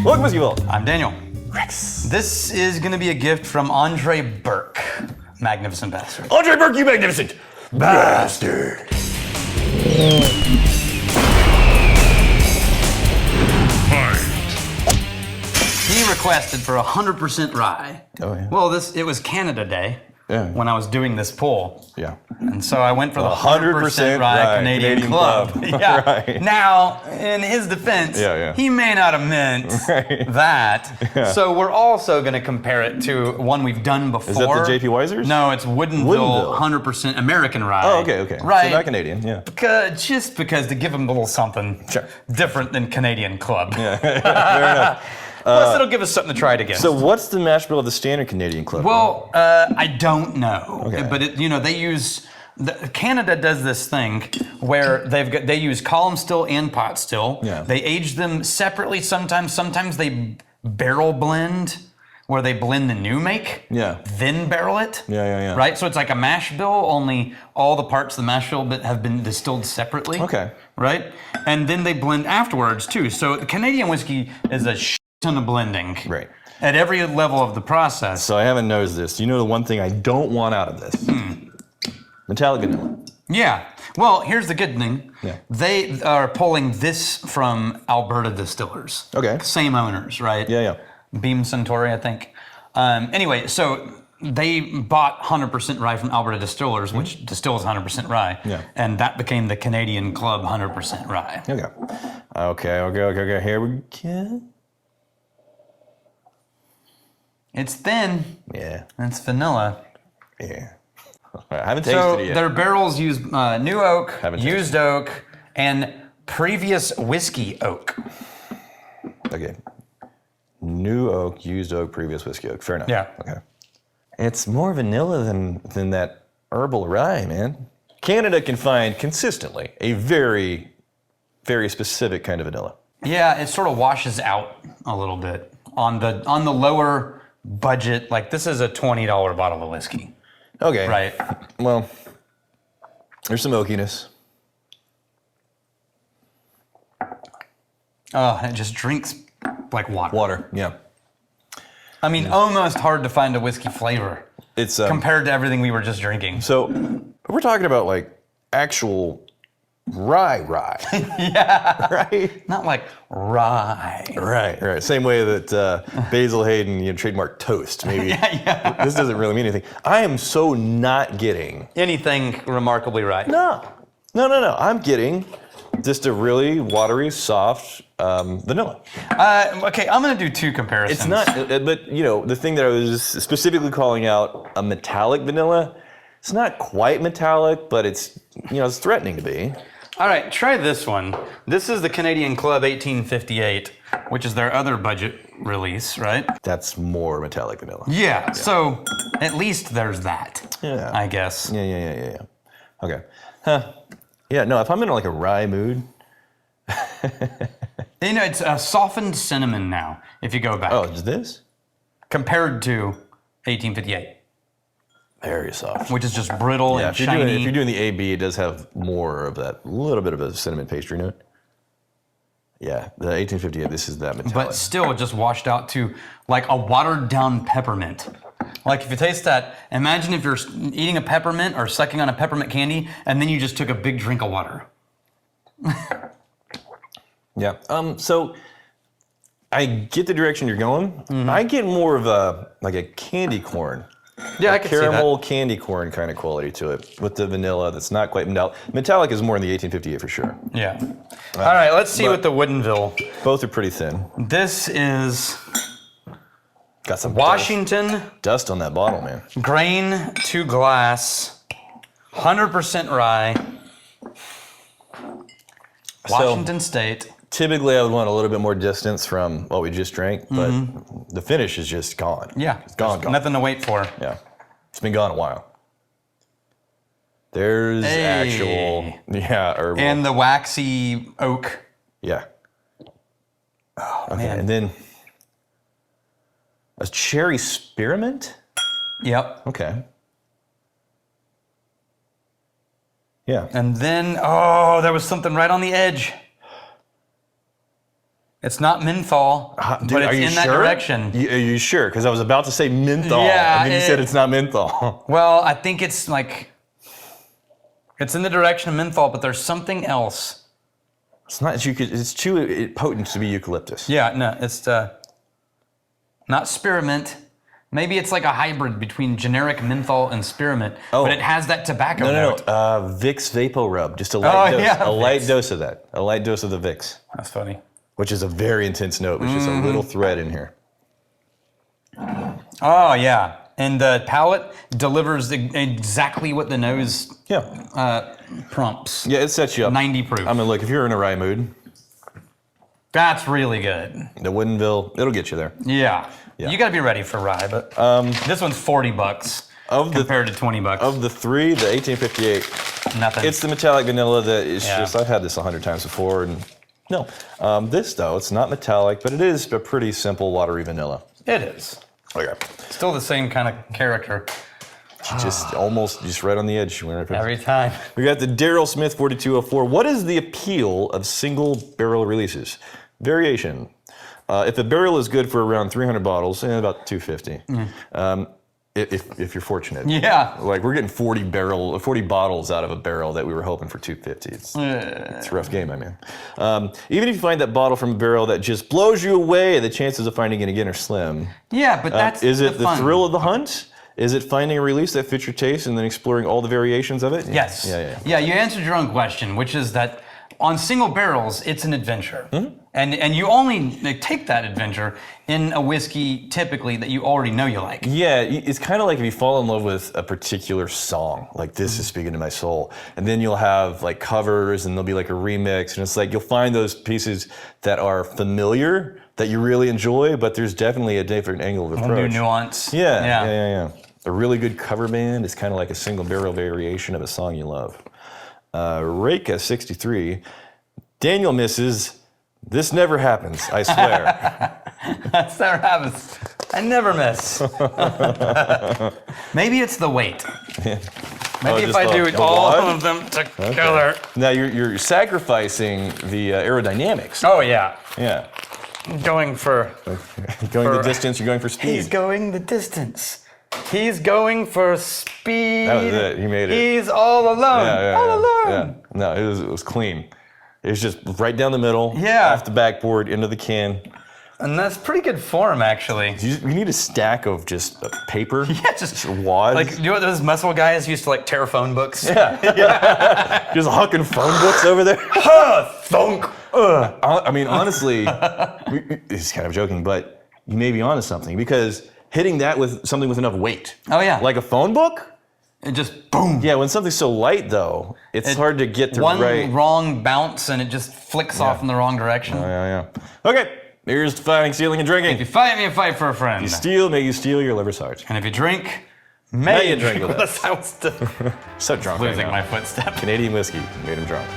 Welcome, Whiskey Vault. I'm Daniel. Rex. This is going to be a gift from Andre Burke, magnificent bastard. Andre Burke, you magnificent bastard. He requested for 100% rye. Oh, yeah. Well, it was Canada Day when I was doing this poll. Yeah. And so I went for the 100% rye Canadian Club. Yeah. Right. Now, in his defense, he may not have meant that. Yeah. So we're also going to compare it to one we've done before. Is that the J.P. Weisers? No, it's Woodinville 100% American rye. Oh, okay. Right. So not Canadian, yeah. Just because to give him a little something different than Canadian Club. Yeah, fair enough. Plus, it'll give us something to try it against. So what's the mash bill of the standard Canadian Club? Well, I don't know. Okay. But they use... Canada does this thing where they use column still and pot still. Yeah. They age them separately sometimes. Sometimes they barrel blend, where they blend the new make, then barrel it. Yeah. Right? So it's like a mash bill, only all the parts of the mash bill have been distilled separately. Okay. Right? And then they blend afterwards too. So the Canadian whiskey is a ton of blending. Right. At every level of the process. So I haven't noticed this. You know the one thing I don't want out of this? Metallic vanilla. Yeah. Well, here's the good thing. Yeah. They are pulling this from Alberta distillers. Okay. Same owners, right? Yeah. Beam Suntory, I think. Anyway, so they bought 100% rye from Alberta distillers, which distills 100% rye. Yeah. And that became the Canadian Club 100% rye. Okay. Here we go. It's thin. Yeah. It's vanilla. Yeah. I haven't tasted it yet. Their barrels use new oak, used oak, and previous whiskey oak. Okay. New oak, used oak, previous whiskey oak. Fair enough. Yeah. Okay. It's more vanilla than that herbal rye, man. Canada can find consistently a very, very specific kind of vanilla. Yeah, it sort of washes out a little bit on the lower budget. Like this is a $20 bottle of whiskey. Okay. Right. Well, there's some oakiness. Oh, it just drinks like water. Water, yeah. I mean, almost hard to find a whiskey flavor. It's compared to everything we were just drinking. So we're talking about like actual rye. Yeah. Right? Not like rye. Right. Same way that Basil Hayden trademarked toast. Maybe this doesn't really mean anything. I am so not getting anything remarkably rye. No. I'm getting just a really watery, soft vanilla. Okay, I'm going to do two comparisons. It's not, but the thing that I was specifically calling out, a metallic vanilla, it's not quite metallic, but it's threatening to be. All right, try this one. This is the Canadian Club 1858, which is their other budget release, right? That's more metallic vanilla. Yeah. So at least there's that. Yeah. I guess. Yeah. Okay. Huh. Yeah. No. If I'm in like a rye mood. It's a softened cinnamon now. If you go back. Oh, is this compared to 1858? Very soft. Which is just brittle and shiny. If you're doing the AB, it does have more of that little bit of a cinnamon pastry note. Yeah, the 1858, this is that metallic. But still just washed out to like a watered down peppermint. Like if you taste that, imagine if you're eating a peppermint or sucking on a peppermint candy and then you just took a big drink of water. Yeah, so I get the direction you're going. Mm-hmm. I get more of a candy corn. Yeah, I can see that. Caramel candy corn kind of quality to it with the vanilla that's not quite metallic. Metallic is more in the 1858 for sure. Yeah. All right, let's see what the Woodinville. Both are pretty thin. This is got some Washington dust on that bottle, man. Grain to glass, 100% rye. Washington State. Typically, I would want a little bit more distance from what we just drank, but the finish is just gone. Yeah, it's gone. Nothing to wait for. Yeah, it's been gone a while. There's actual, herbal. And the waxy oak. Yeah. Oh, okay, man. And then a cherry spearmint? Yep. Okay. Yeah. And then, there was something right on the edge. It's not menthol, Dude, but are it's you in that sure? direction. Are you sure? Because I was about to say menthol, Yeah, and then you said it's not menthol. Well, I think it's like, it's in the direction of menthol, but there's something else. It's not. It's too potent to be eucalyptus. Yeah, no, it's not spearmint. Maybe it's like a hybrid between generic menthol and spearmint, but it has that tobacco note. No. Vicks Vapo Rub, just a light dose. Yeah, a light Vicks. dose of that. A light dose of the Vicks, That's funny. which is a very intense note, which is a little thread in here. Oh, yeah. And the palate delivers exactly what the nose prompts. Yeah, it sets you up. 90 proof. I mean, look, if you're in a rye mood, That's really good. the Woodinville, it'll get you there. Yeah. Yeah. You got to be ready for rye, but this one's $40 compared to $20. Of the three, the 1858, Nothing. it's the metallic vanilla that is Yeah. just, I've had this 100 times before, and no. This, though, it's not metallic, but it is a pretty simple watery vanilla. It is. Okay. Still the same kind of character Just almost just right on the edge. every time. We got the Daryl Smith 4204. What is the appeal of single barrel releases? Variation. If a barrel is good for around 300 bottles, about 250. If you're fortunate. Yeah. Like we're getting 40 bottles out of a barrel that we were hoping for 250. It's a rough game, I mean. Even if you find that bottle from a barrel that just blows you away, the chances of finding it again are slim. Yeah, but that's Is it the fun. thrill of the hunt? Is it finding a release that fits your taste and then exploring all the variations of it? Yes. Yeah. You answered your own question, which is that on single barrels, it's an adventure. Mm-hmm. And you only take that adventure in a whiskey, typically, that you already know you like. Yeah, it's kind of like if you fall in love with a particular song, like this is speaking to my soul, and then you'll have like covers and there'll be like a remix, and it's like you'll find those pieces that are familiar, that you really enjoy, but there's definitely a different angle of A approach. new nuance. Yeah. A really good cover band is kind of like a single barrel variation of a song you love. Reika 63, Daniel misses. This never happens, I swear. That's never happens. I never miss. Maybe it's the weight. Maybe if just I do the all wad? of them together. Now you're sacrificing the aerodynamics. Oh, yeah. Yeah. Going for... Going the distance, you're going for speed. He's going the distance. He's going for speed. That was it. He made it. He's all alone. All alone. Yeah. No, it was clean. It was just right down the middle. Yeah. Off the backboard into the can. And that's pretty good form, actually. You need a stack of just paper. Yeah, just wads. like, you know what those muscle guys used to like tear phone books? Just hucking phone books over there. Thunk. I mean, honestly, it's kind of joking, but you may be onto something because hitting that with something with enough weight. Oh, yeah. Like a phone book. It just boom. Yeah, when something's so light though, it's hard to get the One right. wrong bounce and it just flicks off in the wrong direction. Yeah. Okay, here's to fighting, stealing, and drinking. If you fight me, fight for a friend. You steal, may you steal your liver's heart. And if you drink, may you drink with us. us. I was still So drunk right losing now. my footstep. Canadian whiskey made him drunk.